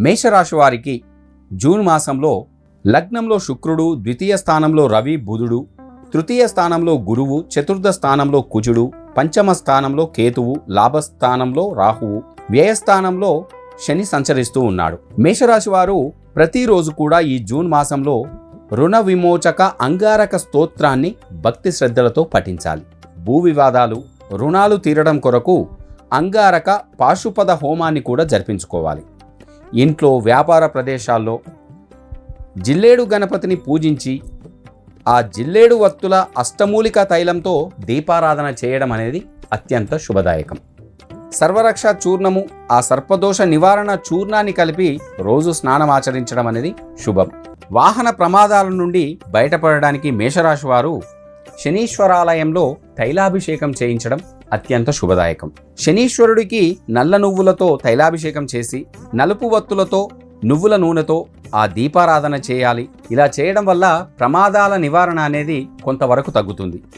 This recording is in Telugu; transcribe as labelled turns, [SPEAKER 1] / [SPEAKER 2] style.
[SPEAKER 1] మేషరాశి వారికి జూన్ మాసంలో లగ్నంలో శుక్రుడు, ద్వితీయ స్థానంలో రవి బుధుడు, తృతీయ స్థానంలో గురువు, చతుర్థ స్థానంలో కుజుడు, పంచమ స్థానంలో కేతువు, లాభస్థానంలో రాహువు, వ్యయస్థానంలో శని సంచరిస్తూ ఉన్నాడు. మేషరాశి వారు ప్రతిరోజు కూడా ఈ జూన్ మాసంలో రుణ విమోచక అంగారక స్తోత్రాన్ని భక్తి శ్రద్ధలతో పఠించాలి. భూ వివాదాలు, రుణాలు తీరడం కొరకు అంగారక పాశుపద హోమాన్ని కూడా జరిపించుకోవాలి. ఇంట్లో, వ్యాపార ప్రదేశాల్లో జిల్లేడు గణపతిని పూజించి ఆ జిల్లేడు వత్తుల అష్టమూలిక తైలంతో దీపారాధన చేయడం అనేది అత్యంత శుభదాయకం. సర్వరక్ష చూర్ణము, ఆ సర్పదోష నివారణ చూర్ణాన్ని కలిపి రోజు స్నానం ఆచరించడం అనేది శుభం. వాహన ప్రమాదాల నుండి బయటపడడానికి మేషరాశి వారు శనీశ్వరాలయంలో తైలాభిషేకం చేయించడం అత్యంత శుభదాయకం. శనీశ్వరుడికి నల్ల నువ్వులతో తైలాభిషేకం చేసి నలుపు వత్తులతో నువ్వుల నూనెతో ఆ దీపారాధన చేయాలి. ఇలా చేయడం వల్ల ప్రమాదాల నివారణ అనేది కొంతవరకు తగ్గుతుంది.